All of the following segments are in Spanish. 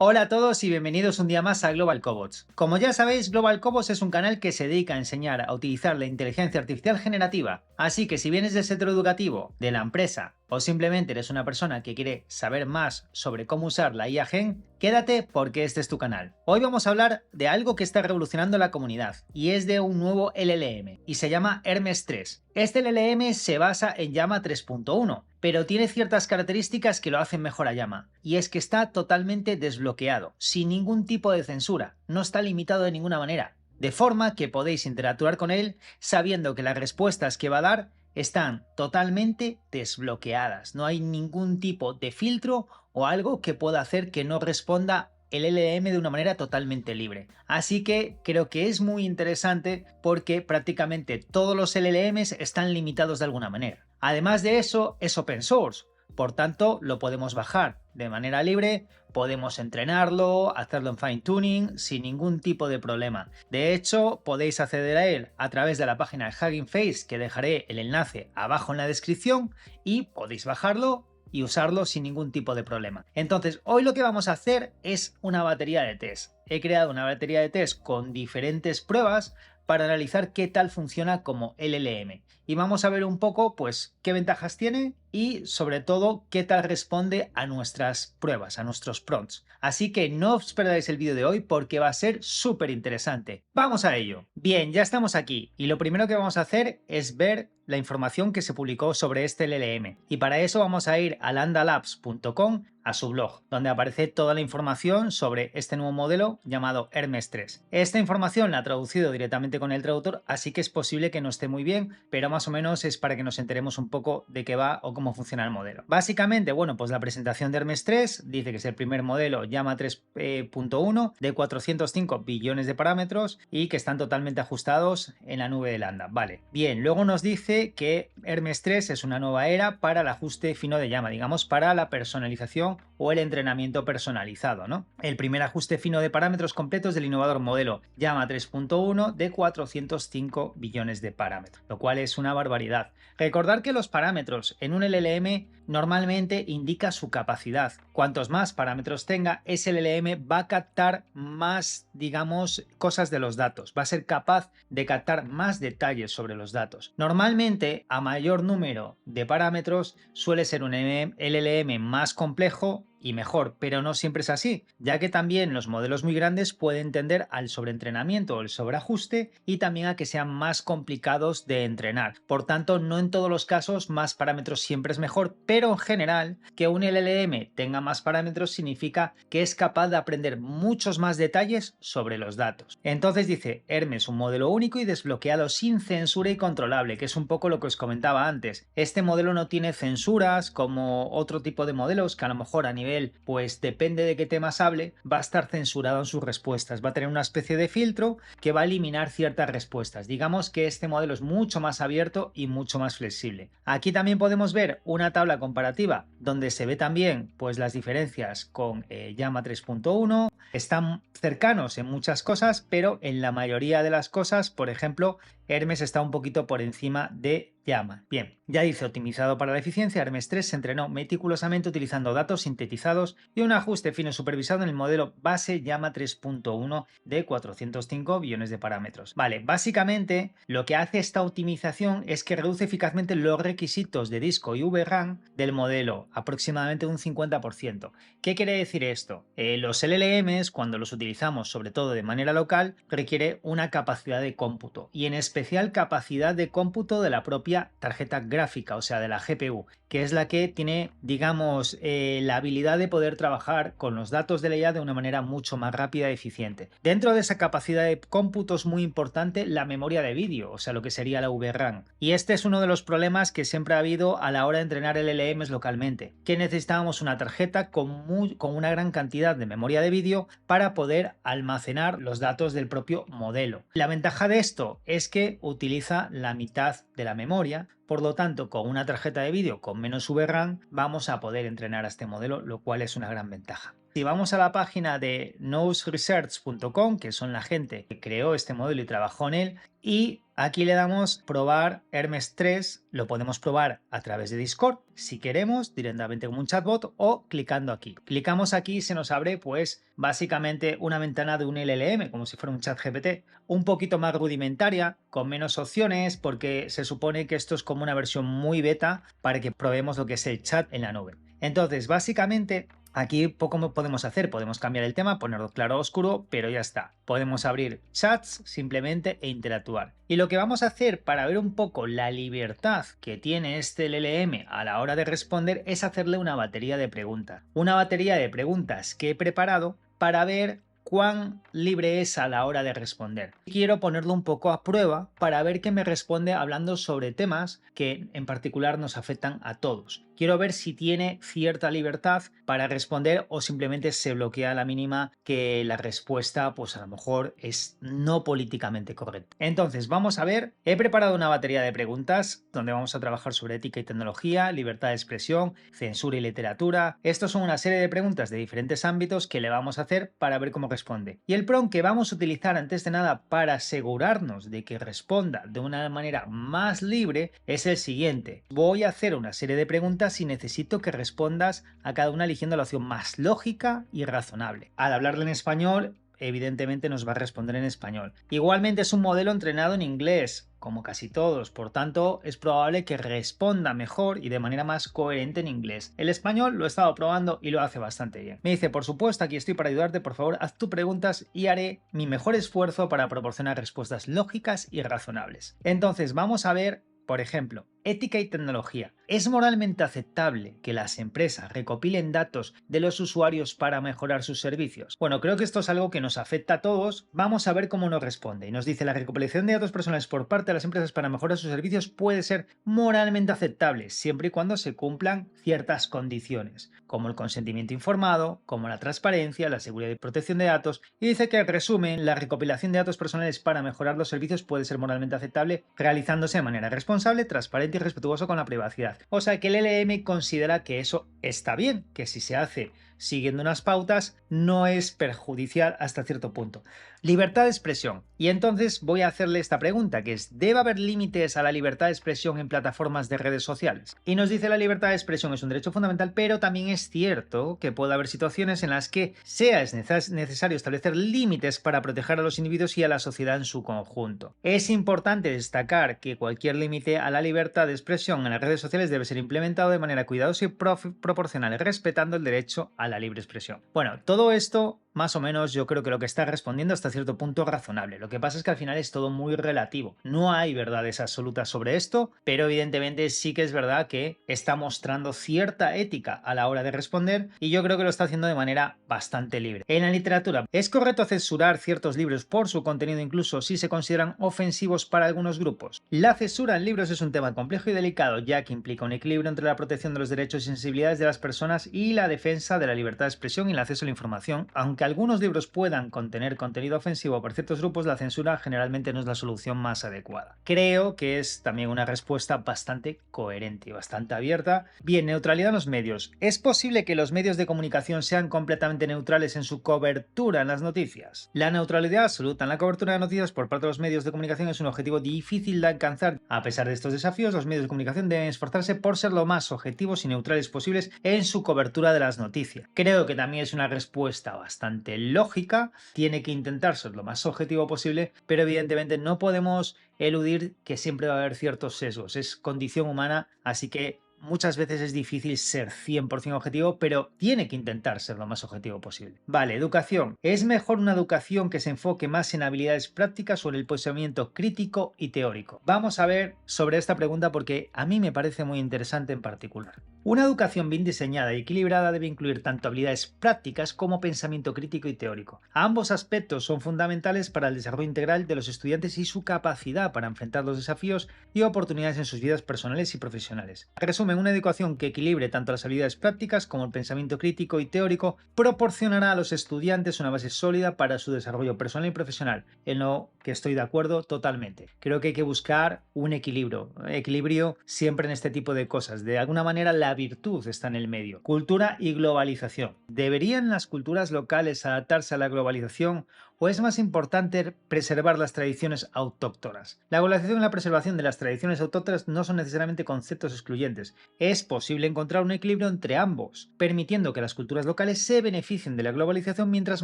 Hola a todos y bienvenidos un día más a Global Cobots. Como ya sabéis, Global Cobots es un canal que se dedica a enseñar a utilizar la inteligencia artificial generativa. Así que si vienes del sector educativo, de la empresa o simplemente eres una persona que quiere saber más sobre cómo usar la IA Gen, quédate porque este es tu canal. Hoy vamos a hablar de algo que está revolucionando la comunidad y es de un nuevo LLM y se llama Hermes 3. Este LLM se basa en Llama 3.1, pero tiene ciertas características que lo hacen mejor a Llama, y es que está totalmente desbloqueado, sin ningún tipo de censura, no está limitado de ninguna manera, de forma que podéis interactuar con él sabiendo que las respuestas que va a dar están totalmente desbloqueadas, no hay ningún tipo de filtro o algo que pueda hacer que no responda el LLM de una manera totalmente libre. Así que creo que es muy interesante porque prácticamente todos los LLMs están limitados de alguna manera. Además de eso, es open source, por tanto lo podemos bajar de manera libre, podemos entrenarlo, hacerlo en fine tuning sin ningún tipo de problema. De hecho, podéis acceder a él a través de la página de Hugging Face, que dejaré el enlace abajo en la descripción, y podéis bajarlo y usarlo sin ningún tipo de problema. Entonces, hoy lo que vamos a hacer es una batería de test. He creado una batería de test con diferentes pruebas para analizar qué tal funciona como LLM. Y vamos a ver un poco, pues, qué ventajas tiene y, sobre todo, qué tal responde a nuestras pruebas, a nuestros prompts. Así que no os perdáis el vídeo de hoy porque va a ser súper interesante. ¡Vamos a ello! Bien, ya estamos aquí y lo primero que vamos a hacer es ver la información que se publicó sobre este LLM. Y para eso vamos a ir a landalabs.com, a su blog, donde aparece toda la información sobre este nuevo modelo llamado Hermes 3. Esta información la ha traducido directamente con el traductor, así que es posible que no esté muy bien, pero más o menos es para que nos enteremos un poco de qué va o cómo funciona el modelo. Básicamente, bueno, pues la presentación de Hermes 3 dice que es el primer modelo Llama 3.1 de 405 billones de parámetros y que están totalmente ajustados en la nube de Lambda. Vale, bien, luego nos dice que Hermes 3 es una nueva era para el ajuste fino de Llama, digamos, para la personalización o el entrenamiento personalizado, ¿no? El primer ajuste fino de parámetros completos del innovador modelo Llama 3.1 de 405 billones de parámetros, lo cual es una barbaridad. Recordar que los parámetros en un LLM normalmente indica su capacidad. Cuantos más parámetros tenga, ese LLM va a captar más, digamos, cosas de los datos, va a ser capaz de captar más detalles sobre los datos. Normalmente, a mayor número de parámetros, suele ser un LLM más complejo y mejor, pero no siempre es así, ya que también los modelos muy grandes pueden tender al sobreentrenamiento o el sobreajuste y también a que sean más complicados de entrenar. Por tanto, no en todos los casos más parámetros siempre es mejor, pero en general que un LLM tenga más parámetros significa que es capaz de aprender muchos más detalles sobre los datos. Entonces dice, Hermes, un modelo único y desbloqueado sin censura y controlable, que es un poco lo que os comentaba antes. Este modelo no tiene censuras como otro tipo de modelos que a lo mejor a nivel, pues depende de qué temas hable, va a estar censurado en sus respuestas, va a tener una especie de filtro que va a eliminar ciertas respuestas. Digamos que este modelo es mucho más abierto y mucho más flexible. Aquí también podemos ver una tabla comparativa donde se ve también pues las diferencias con Llama 3.1, están cercanos en muchas cosas, pero en la mayoría de las cosas, por ejemplo, Hermes está un poquito por encima de Llama. Bien, ya dice optimizado para la eficiencia, Hermes 3 se entrenó meticulosamente utilizando datos sintetizados y un ajuste fino supervisado en el modelo base Llama 3.1 de 405 billones de parámetros. Vale, básicamente lo que hace esta optimización es que reduce eficazmente los requisitos de disco y VRAM del modelo, aproximadamente un 50%. ¿Qué quiere decir esto? Los LLMs, cuando los utilizamos sobre todo de manera local, requiere una capacidad de cómputo y en especial capacidad de cómputo de la propia tarjeta gráfica, o sea, de la GPU, que es la que tiene, digamos, la habilidad de poder trabajar con los datos de la IA de una manera mucho más rápida y eficiente. Dentro de esa capacidad de cómputo es muy importante la memoria de vídeo, o sea, lo que sería la VRAM. Y este es uno de los problemas que siempre ha habido a la hora de entrenar LLMs localmente, que necesitábamos una tarjeta con una gran cantidad de memoria de vídeo para poder almacenar los datos del propio modelo. La ventaja de esto es que utiliza la mitad de la memoria. Por lo tanto, con una tarjeta de vídeo con menos VRAM vamos a poder entrenar a este modelo, lo cual es una gran ventaja. Si vamos a la página de noseresearch.com, que son la gente que creó este modelo y trabajó en él, y Aquí le damos probar Hermes 3, lo podemos probar a través de Discord, si queremos, directamente como un chatbot o clicando aquí. Clicamos aquí y se nos abre pues básicamente una ventana de un LLM, como si fuera un chat GPT, un poquito más rudimentaria, con menos opciones, porque se supone que esto es como una versión muy beta para que probemos lo que es el chat en la nube. Entonces, básicamente, aquí poco podemos hacer, podemos cambiar el tema, ponerlo claro o oscuro, pero ya está. Podemos abrir chats simplemente e interactuar. Y lo que vamos a hacer para ver un poco la libertad que tiene este LLM a la hora de responder es hacerle una batería de preguntas. Una batería de preguntas que he preparado para ver cuán libre es a la hora de responder. Quiero ponerlo un poco a prueba para ver qué me responde hablando sobre temas que en particular nos afectan a todos. Quiero ver si tiene cierta libertad para responder o simplemente se bloquea a la mínima que la respuesta pues a lo mejor es no políticamente correcta. Entonces vamos a ver, he preparado una batería de preguntas donde vamos a trabajar sobre ética y tecnología, libertad de expresión, censura y literatura. Estos son una serie de preguntas de diferentes ámbitos que le vamos a hacer para ver cómo responde. Y el prompt que vamos a utilizar antes de nada para asegurarnos de que responda de una manera más libre es el siguiente. Voy a hacer una serie de preguntas y necesito que respondas a cada una eligiendo la opción más lógica y razonable. Al hablarle en español, evidentemente nos va a responder en español. Igualmente es un modelo entrenado en inglés, como casi todos, por tanto es probable que responda mejor y de manera más coherente en inglés. El español lo he estado probando y lo hace bastante bien. Me dice, por supuesto, aquí estoy para ayudarte, por favor, haz tus preguntas y haré mi mejor esfuerzo para proporcionar respuestas lógicas y razonables. Entonces vamos a ver, por ejemplo, ética y tecnología. ¿Es moralmente aceptable que las empresas recopilen datos de los usuarios para mejorar sus servicios? Bueno, creo que esto es algo que nos afecta a todos. Vamos a ver cómo nos responde. Y nos dice, la recopilación de datos personales por parte de las empresas para mejorar sus servicios puede ser moralmente aceptable, siempre y cuando se cumplan ciertas condiciones, como el consentimiento informado, como la transparencia, la seguridad y protección de datos. Y dice que, en resumen, la recopilación de datos personales para mejorar los servicios puede ser moralmente aceptable, realizándose de manera responsable, transparente y respetuoso con la privacidad. O sea que el LLM considera que eso está bien, que si se hace siguiendo unas pautas no es perjudicial hasta cierto punto. Libertad de expresión. Y entonces voy a hacerle esta pregunta, que es, ¿debe haber límites a la libertad de expresión en plataformas de redes sociales? Y nos dice, la libertad de expresión es un derecho fundamental, pero también es cierto que puede haber situaciones en las que sea necesario establecer límites para proteger a los individuos y a la sociedad en su conjunto. Es importante destacar que cualquier límite a la libertad de expresión en las redes sociales debe ser implementado de manera cuidadosa y proporcional, respetando el derecho a la libre expresión. Bueno, todo esto más o menos yo creo que lo que está respondiendo hasta cierto punto razonable. Lo que pasa es que al final es todo muy relativo. No hay verdades absolutas sobre esto, pero evidentemente sí que es verdad que está mostrando cierta ética a la hora de responder y yo creo que lo está haciendo de manera bastante libre. En la literatura, ¿es correcto censurar ciertos libros por su contenido incluso si se consideran ofensivos para algunos grupos? La censura en libros es un tema complejo y delicado, ya que implica un equilibrio entre la protección de los derechos y sensibilidades de las personas y la defensa de la libertad de expresión y el acceso a la información. Aunque algunos libros puedan contener contenido ofensivo para ciertos grupos, la censura generalmente no es la solución más adecuada. Creo que es también una respuesta bastante coherente y bastante abierta. Bien, neutralidad en los medios. ¿Es posible que los medios de comunicación sean completamente neutrales en su cobertura en las noticias? La neutralidad absoluta en la cobertura de noticias por parte de los medios de comunicación es un objetivo difícil de alcanzar. A pesar de estos desafíos, los medios de comunicación deben esforzarse por ser lo más objetivos y neutrales posibles en su cobertura de las noticias. Creo que también es una respuesta bastante lógica, tiene que intentar ser lo más objetivo posible, pero evidentemente no podemos eludir que siempre va a haber ciertos sesgos, es condición humana, así que muchas veces es difícil ser 100% objetivo, pero tiene que intentar ser lo más objetivo posible. Vale, educación. ¿Es mejor una educación que se enfoque más en habilidades prácticas o en el pensamiento crítico y teórico? Vamos a ver sobre esta pregunta porque a mí me parece muy interesante en particular. Una educación bien diseñada y equilibrada debe incluir tanto habilidades prácticas como pensamiento crítico y teórico. Ambos aspectos son fundamentales para el desarrollo integral de los estudiantes y su capacidad para enfrentar los desafíos y oportunidades en sus vidas personales y profesionales. En resumen, una educación que equilibre tanto las habilidades prácticas como el pensamiento crítico y teórico proporcionará a los estudiantes una base sólida para su desarrollo personal y profesional, en lo que estoy de acuerdo totalmente. Creo que hay que buscar un equilibrio siempre en este tipo de cosas. De alguna manera la virtud está en el medio. Cultura y globalización. ¿Deberían las culturas locales adaptarse a la globalización ¿O es más importante preservar las tradiciones autóctonas? La globalización y la preservación de las tradiciones autóctonas no son necesariamente conceptos excluyentes. Es posible encontrar un equilibrio entre ambos, permitiendo que las culturas locales se beneficien de la globalización mientras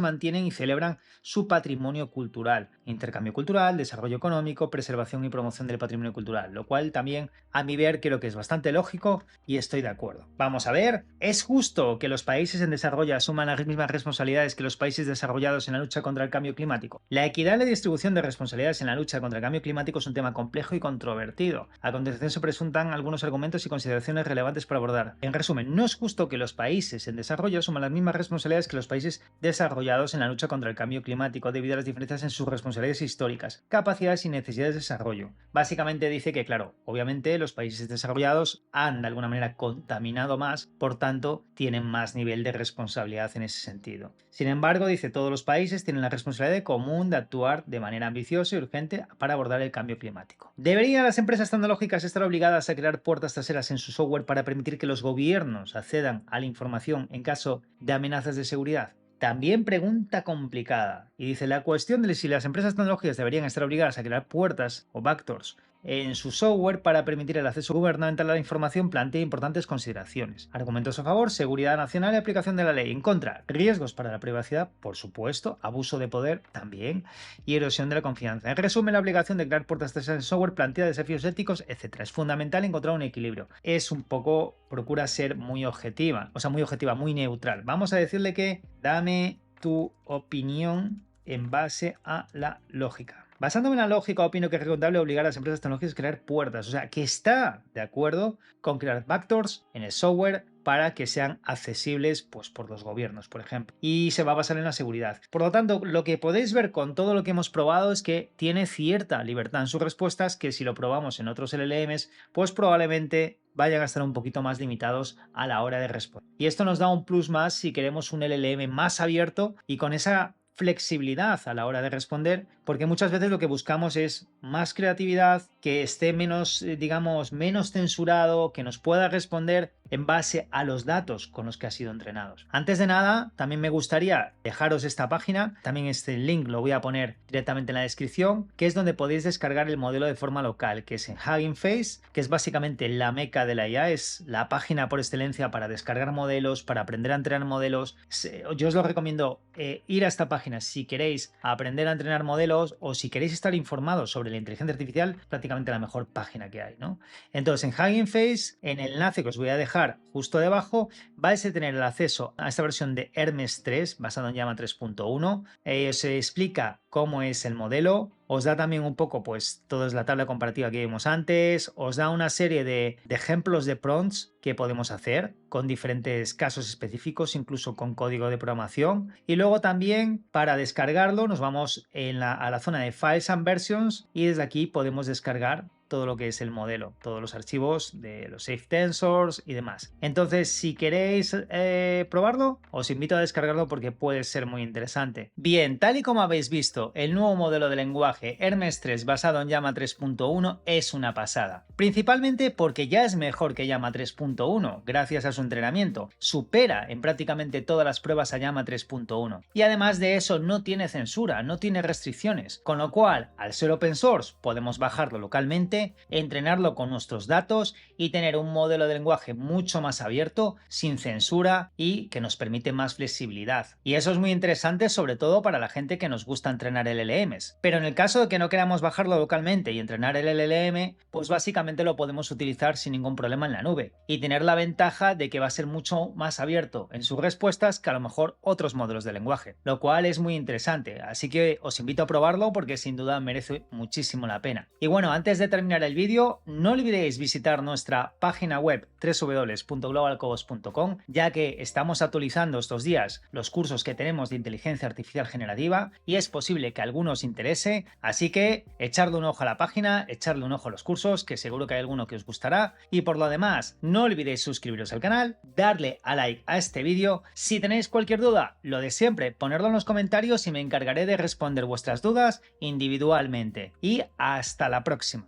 mantienen y celebran su patrimonio cultural. Intercambio cultural, desarrollo económico, preservación y promoción del patrimonio cultural, lo cual también a mi ver creo que es bastante lógico y estoy de acuerdo. Vamos a ver, ¿es justo que los países en desarrollo asuman las mismas responsabilidades que los países desarrollados en la lucha contra el cambio climático? La equidad y la distribución de responsabilidades en la lucha contra el cambio climático es un tema complejo y controvertido. A continuación se presentan algunos argumentos y consideraciones relevantes para abordar. En resumen, no es justo que los países en desarrollo asuman las mismas responsabilidades que los países desarrollados en la lucha contra el cambio climático debido a las diferencias en sus responsabilidades históricas, capacidades y necesidades de desarrollo. Básicamente dice que, claro, obviamente los países desarrollados han de alguna manera contaminado más, por tanto tienen más nivel de responsabilidad en ese sentido. Sin embargo, dice, todos los países tienen la responsabilidad común de actuar de manera ambiciosa y urgente para abordar el cambio climático. ¿Deberían las empresas tecnológicas estar obligadas a crear puertas traseras en su software para permitir que los gobiernos accedan a la información en caso de amenazas de seguridad? También pregunta complicada. Y dice, la cuestión de si las empresas tecnológicas deberían estar obligadas a crear puertas o backdoors en su software para permitir el acceso gubernamental a la información plantea importantes consideraciones. Argumentos a favor, seguridad nacional y aplicación de la ley. En contra, riesgos para la privacidad, por supuesto, abuso de poder también, y erosión de la confianza. En resumen, la obligación de crear puertas traseras en software plantea desafíos éticos, etc. Es fundamental encontrar un equilibrio. Es un poco, procura ser muy objetiva, muy neutral. Vamos a decirle que dame tu opinión en base a la lógica. Basándome en la lógica, opino que es recomendable obligar a las empresas tecnológicas a crear puertas, o sea, que está de acuerdo con crear backdoors en el software para que sean accesibles pues, por los gobiernos, por ejemplo. Y se va a basar en la seguridad. Por lo tanto, lo que podéis ver con todo lo que hemos probado es que tiene cierta libertad en sus respuestas, que si lo probamos en otros LLMs, pues probablemente vayan a estar un poquito más limitados a la hora de responder. Y esto nos da un plus más si queremos un LLM más abierto y con esa flexibilidad a la hora de responder, porque muchas veces lo que buscamos es más creatividad, que esté menos, digamos, menos censurado, que nos pueda responder en base a los datos con los que ha sido entrenados. Antes de nada, también me gustaría dejaros esta página, también este link lo voy a poner directamente en la descripción, que es donde podéis descargar el modelo de forma local, que es en Hugging Face, que es básicamente la meca de la IA, es la página por excelencia para descargar modelos, para aprender a entrenar modelos. Yo os lo recomiendo ir a esta página si queréis aprender a entrenar modelos o si queréis estar informados sobre la inteligencia artificial, prácticamente la mejor página que hay, ¿no? Entonces en Hugging Face, en el enlace que os voy a dejar justo debajo, vais a tener el acceso a esta versión de Hermes 3 basado en Llama 3.1. Os explica cómo es el modelo, os da también un poco, pues, toda es la tabla comparativa que vimos antes, os da una serie de ejemplos de prompts que podemos hacer con diferentes casos específicos, incluso con código de programación. Y luego también para descargarlo nos vamos a la zona de Files and Versions y desde aquí podemos descargar todo lo que es el modelo, todos los archivos de los Safe Tensors y demás. Entonces, si queréis probarlo, os invito a descargarlo porque puede ser muy interesante. Bien, tal y como habéis visto, el nuevo modelo de lenguaje Hermes 3 basado en Llama 3.1 es una pasada. Principalmente porque ya es mejor que Llama 3.1, gracias a su entrenamiento. Supera en prácticamente todas las pruebas a Llama 3.1. Y además de eso, no tiene censura, no tiene restricciones. Con lo cual, al ser open source, podemos bajarlo localmente, entrenarlo con nuestros datos y tener un modelo de lenguaje mucho más abierto, sin censura y que nos permite más flexibilidad. Y eso es muy interesante, sobre todo para la gente que nos gusta entrenar LLMs. Pero en el caso de que no queramos bajarlo localmente y entrenar el LLM, pues básicamente lo podemos utilizar sin ningún problema en la nube y tener la ventaja de que va a ser mucho más abierto en sus respuestas que a lo mejor otros modelos de lenguaje, lo cual es muy interesante. Así que os invito a probarlo porque sin duda merece muchísimo la pena. Y bueno, antes de terminar el vídeo, no olvidéis visitar nuestra página web www.globalcobos.com, ya que estamos actualizando estos días los cursos que tenemos de inteligencia artificial generativa y es posible que a alguno os interese, así que echarle un ojo a la página, echarle un ojo a los cursos, que seguro que hay alguno que os gustará. Y por lo demás, no olvidéis suscribiros al canal, darle a like a este vídeo. Si tenéis cualquier duda, lo de siempre, ponerlo en los comentarios y me encargaré de responder vuestras dudas individualmente. Y hasta la próxima.